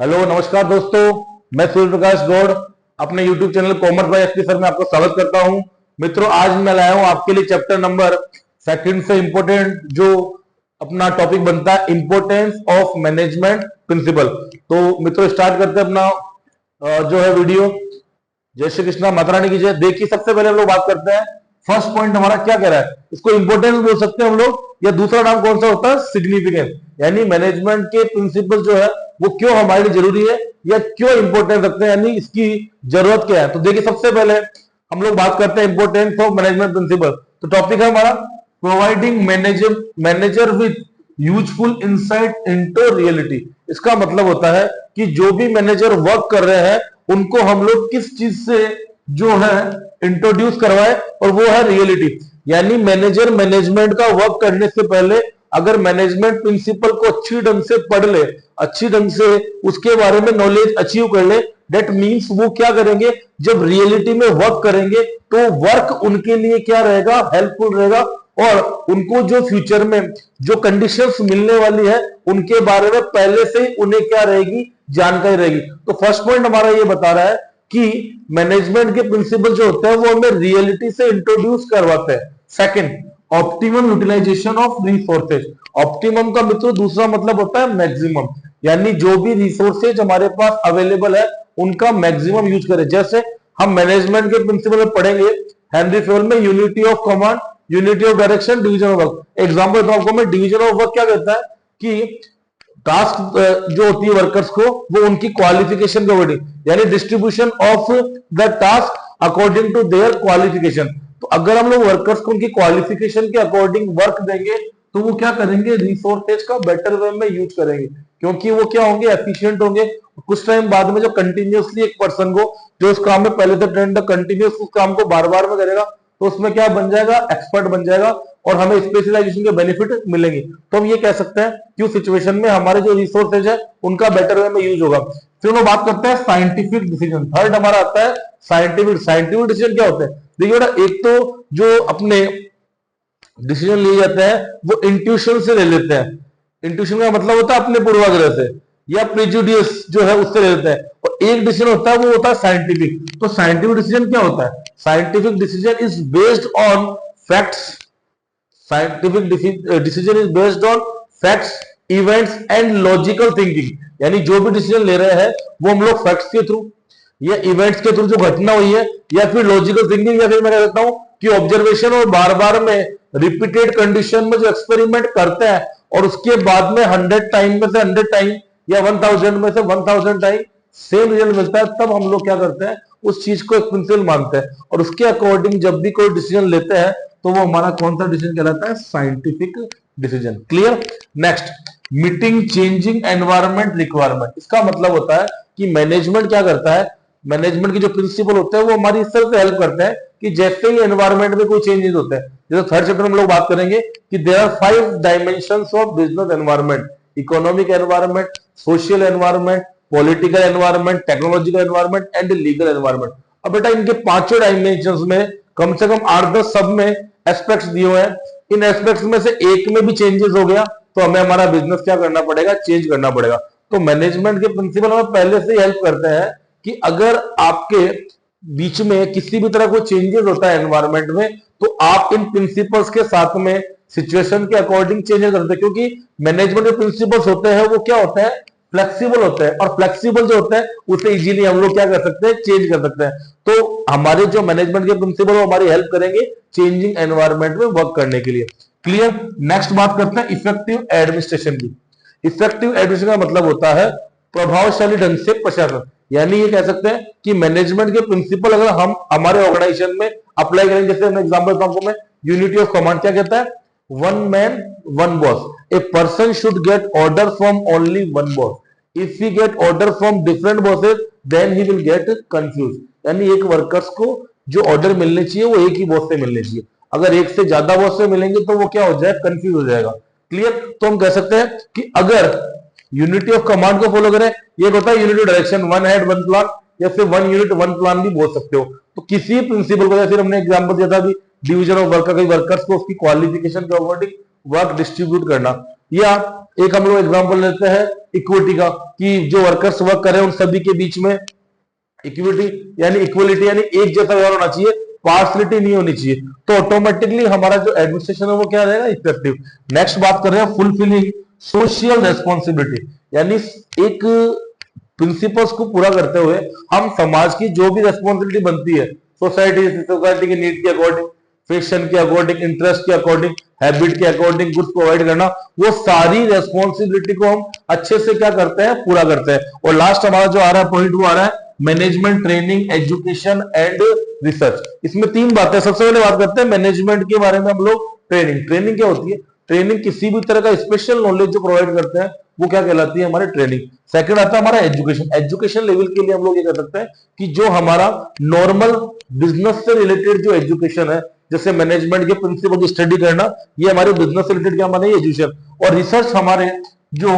Hello नमस्कार दोस्तों, मैं सूर्य प्रकाश गौड़ अपने YouTube channel commerce by SP sir में आपका स्वागत करता हूं। मित्रों, आज मैं लाया हूं आपके लिए चैप्टर नंबर सेकंड से इंपोर्टेंट जो अपना टॉपिक बनता है इंपोर्टेंस ऑफ मैनेजमेंट प्रिंसिपल। तो मित्रों स्टार्ट करते हैं अपना जो है वीडियो। जय श्री कृष्णा, माता रानी की जय। देखिए, सबसे पहले हम लोग बात करते हैं फर्स्ट पॉइंट हमारा क्या कह रहा है। इसको इंपोर्टेंस बोल सकते हैं हम लोग, या दूसरा नाम कौन सा होता है, सिग्निफिकेंस। यानी मैनेजमेंट के प्रिंसिपल जो है वो क्यों हमारे लिए जरूरी है या क्यों इंपोर्टेंस रखते हैं, यानी इसकी जरूरत क्या है। तो देखिए, सबसे पहले हम लोग बात करते हैं इंपोर्टेंस ऑफ मैनेजमेंट प्रिंसिपल। तो टॉपिक है हमारा providing manager with useful insight into reality. इसका मतलब होता है कि जो भी मैनेजर वर्क कर रहे हैं उनको हम लोग किस चीज से जो है इंट्रोड्यूस करवाए, और वो है रियलिटी। यानी मैनेजर मैनेजमेंट का वर्क करने से पहले अगर मैनेजमेंट प्रिंसिपल को अच्छी ढंग से पढ़ ले, अच्छी ढंग से उसके बारे में नॉलेज अचीव कर ले, दैट मींस वो क्या करेंगे, जब रियलिटी में वर्क करेंगे तो वर्क उनके लिए क्या रहेगा, हेल्पफुल रहेगा, और उनको जो फ्यूचर में जो कंडीशंस मिलने वाली है उनके बारे में पहले से ही उन्हें क्या रहेगी, जानकारी रहेगी। तो फर्स्ट पॉइंट हमारा ये बता रहा है कि मैनेजमेंट के प्रिंसिपल जो होते हैं वो हमें रियलिटी से इंट्रोड्यूस करवाते हैं। Second, optimum utilization of resources. Optimum का मित्रों दूसरा मतलब होता है मैक्सिमम, यानी जो भी रिसोर्सेज हमारे पास अवेलेबल है उनका मैक्सिमम यूज करें। जैसे हम मैनेजमेंट के प्रिंसिपल में पढ़ेंगे हेनरी फेवल में unity of command, unity of direction, division of work. Example तो आपको मैं डिवीजन ऑफ वर्क क्या कहता है कि टास्क जो होती है वर्कर्स को, वो उनकी क्वालिफिकेशन के अकॉर्डिंग, यानी distribution of the task according to their qualification. तो अगर हम लोग वर्कर्स को उनकी क्वालिफिकेशन के अकॉर्डिंग वर्क देंगे तो वो क्या करेंगे, रिसोर्सेज का बेटर वे में यूज करेंगे, क्योंकि वो क्या होंगे, एफिशिएंट होंगे। कुछ टाइम बाद में जो कंटिन्यूअसली एक पर्सन को जो उस काम में पहले से ट्रेंड कंटिन्यूअस उस काम को बार बार में करेगा तो उसमें क्या बन जाएगा, एक्सपर्ट बन जाएगा, और हमें स्पेशलाइजेशन के बेनिफिट मिलेंगे। तो हम ये कह सकते हैं कि उस सिचुएशन में हमारे जो रिसोर्सेज है उनका बेटर वे में यूज होगा। फिर हम बात करते हैं साइंटिफिक डिसीजन। थर्ड हमारा आता है साइंटिफिक डिसीजन। क्या होते हैं, देखिए बेटा, एक तो जो अपने डिसीजन लिए जाते हैं वो इंट्यूशन से ले लेते हैं। इंट्यूशन का मतलब होता है अपने पूर्वाग्रह से या प्रेजुडियस जो है उससे ले लेते हैं, और एक डिसीजन होता है वो होता है साइंटिफिक। तो साइंटिफिक डिसीजन क्या होता है, scientific decision is based on facts. Scientific decision is based on facts, events and logical thinking. यानी जो भी डिसीजन ले रहे हैं वो हम लोग फैक्ट्स के थ्रू या इवेंट्स के थ्रू जो घटना हुई है, या फिर लॉजिकल थिंकिंग, या फिर मैं कह सकता हूं कि ऑब्जर्वेशन और बार बार में रिपीटेड कंडीशन में जो एक्सपेरिमेंट करते हैं और उसके बाद में 100 टाइम में से 100 टाइम या 1000 में से 1000 टाइम सेम रिजल्ट मिलता है, तब हम लोग क्या करते हैं, उस चीज को एक प्रिंसिपल मानते हैं, और उसके अकॉर्डिंग जब भी कोई डिसीजन लेते हैं तो वो हमारा कौन सा डिसीजन कहलाता है, scientific decision. Clear. Next, meeting changing environment requirement. इसका मतलब होता है कि मैनेजमेंट क्या करता है, मैनेजमेंट के जो प्रिंसिपल होते हैं वो हमारी इस तरह से हेल्प करते हैं कि जैसे ही एनवायरमेंट में कोई चेंजेस होते हैं, जैसे थर्ड चैप्टर में हम लोग बात करेंगे कि there are 5 dimensions of business environment, economic environment, social environment, political environment, technological environment and legal environment. अब बेटा इनके पांचों डायमेंशंस में कम से कम 8-10 सब में एस्पेक्ट्स दिए हुए हैं। इन एस्पेक्ट्स में से एक में भी चेंजेस हो गया तो हमें हमारा बिजनेस क्या करना पड़ेगा, चेंज करना पड़ेगा। तो मैनेजमेंट के प्रिंसिपल हमें पहले से ही हेल्प करते हैं कि अगर आपके बीच में किसी भी तरह कोई चेंजेस होता है एनवायरमेंट में, तो आप इन प्रिंसिपल्स के साथ में सिचुएशन के अकॉर्डिंग चेंजेस करते हैं, क्योंकि मैनेजमेंट के प्रिंसिपल्स होते हैं वो क्या होते हैं, फ्लेक्सिबल होते हैं, और फ्लेक्सिबल जो होते हैं उसे इजीली हम लोग क्या कर सकते हैं, चेंज कर सकते हैं। तो हमारे जो मैनेजमेंट के प्रिंसिपल वो हमारी हेल्प करेंगे चेंजिंग एनवायरमेंट में वर्क करने के लिए। क्लियर। नेक्स्ट बात करते हैं इफेक्टिव एडमिनिस्ट्रेशन की। इफेक्टिव एडमिनिस्ट्रेशन का मतलब होता है प्रभावशाली ढंग से प्रशासन। यानी ये कह सकते हैं कि मैनेजमेंट के प्रिंसिपल अगर हम हमारे ऑर्गेनाइजेशन में अप्लाई करेंगे, जैसे मैं एग्जांपल देता हूं, मैं यूनिटी ऑफ कमांड क्या कहता है, one man one boss. A person should get order from only one boss. If he get order from different bosses then he will get confuse. यानी एक वर्कर्स को जो ऑर्डर मिलने चाहिए वो एक ही बॉस से मिलने चाहिए, अगर एक से ज्यादा बॉस से मिलेंगे तो वो क्या हो जाए, कंफ्यूज हो जाएगा। क्लियर। तो हम कह सकते हैं कि अगर यूनिटी ऑफ कमांड को फॉलो करें, ये होता है unity direction, one head one plan, या फिर वन यूनिट वन प्लान भी बोल सकते हो। तो किसी प्रिंसिपल को, जैसे हमने एग्जांपल दिया था अभी डिवीजन ऑफ वर्क का, वर्कर्स को उसकी क्वालिफिकेशन के अकॉर्डिंग वर्क डिस्ट्रीब्यूट करना। या एक हम लोग एग्जांपल लेते हैं इक्विटी का, कि जो वर्कर्स वर्क कर रहे हैं उन सभी के बीच में इक्विटी यानी इक्वलिटी यानी एक जैसा व्यवहार होना चाहिए, पार्सलिटी नहीं होनी चाहिए। तो ऑटोमेटिकली हमारा जो एडमिनिस्ट्रेशन है वो क्या रहेगा, इफेक्टिव। नेक्स्ट बात कर रहे हैं फुलफिलिंग सोशल रेस्पॉन्सिबिलिटी, यानी एक प्रिंसिपल्स को पूरा करते हुए हम समाज की जो भी रेस्पॉन्सिबिलिटी बनती है, सोसाइटी की नीड के अकॉर्डिंग, फैशन के अकॉर्डिंग, इंटरेस्ट के अकॉर्डिंग, हैबिट के अकॉर्डिंग गुड्स प्रोवाइड करना, वो सारी रेस्पॉन्सिबिलिटी को हम अच्छे से क्या करते हैं, पूरा करते हैं। और लास्ट हमारा जो आ रहा है पॉइंट वो आ रहा है management training education and research. इसमें तीन बातें, सबसे पहले बात करते हैं मैनेजमेंट के बारे में हम लोग। ट्रेनिंग क्या होती है, ट्रेनिंग किसी भी तरह का स्पेशल नॉलेज जो प्रोवाइड करते हैं वो क्या कहलाती है, हमारी ट्रेनिंग। सेकंड आता है हमारा एजुकेशन लेवल के लिए हम लोग ये कह सकते हैं कि जो हमारा नॉर्मल बिजनेस से रिलेटेड जो एजुकेशन है, जैसे मैनेजमेंट के प्रिंसिपल की स्टडी करना, ये हमारे बिजनेस से रिलेटेड क्या माने एजुकेशन। और रिसर्च हमारे जो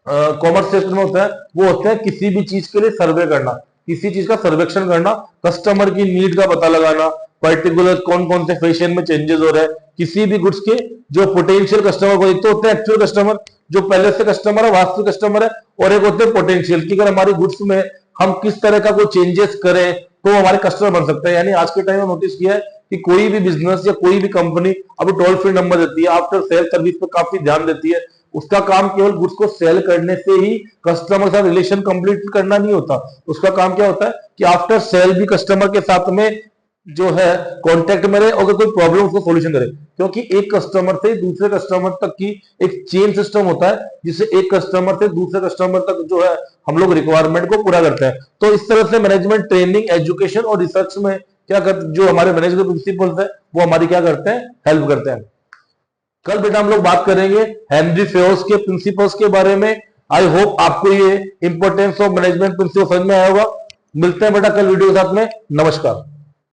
कॉमर्स सेक्टर में होता है वो होता है किसी भी चीज के लिए सर्वे करना, किसी चीज का सर्वेक्षण करना, कस्टमर की नीड का पता लगाना, पर्टिकुलर कौन कौन से फैशन में चेंजेस हो रहे हैं, किसी भी गुड्स के जो पोटेंशियल कस्टमर को, एक तो होते हैं एक्चुअल कस्टमर जो पहले से कस्टमर है, वास्तविक कस्टमर है, और एक होते हैं पोटेंशियल कि अगर हमारी गुड्स में हम किस तरह का कोई चेंजेस करें तो हमारे कस्टमर बन सकते हैं। यानी आज के टाइम में नोटिस किया है कि कोई भी बिजनेस या कोई भी कंपनी अभी टोल फ्री नंबर देती है, आफ्टर सेल सर्विस पे काफी ध्यान देती है। उसका काम केवल गुड्स को सेल करने से ही कस्टमर के साथ रिलेशन कंप्लीट करना नहीं होता, उसका काम क्या होता है कि आफ्टर सेल भी कस्टमर के साथ में जो है कांटेक्ट में रहे, अगर कोई प्रॉब्लम उसको सॉल्यूशन करे। क्योंकि एक कस्टमर से दूसरे कस्टमर तक की एक चेन सिस्टम होता है, जिससे एक कस्टमर से दूसरे कस्टमर तक जो है हम लोग रिक्वायरमेंट को पूरा करते हैं। तो इस तरह से मैनेजमेंट ट्रेनिंग एजुकेशन और रिसर्च में क्या करते, जो हमारे मैनेजमेंट प्रिंसिपल्स है वो हमारी क्या करते हैं, हेल्प करते हैं। कल बेटा हम लोग बात करेंगे हेनरी फेयोस के प्रिंसिपल्स के बारे में। आई होप आपको ये इंपॉर्टेंस ऑफ मैनेजमेंट प्रिंसिपल समझ में आया होगा। मिलते हैं बेटा कल वीडियो के साथ में। नमस्कार।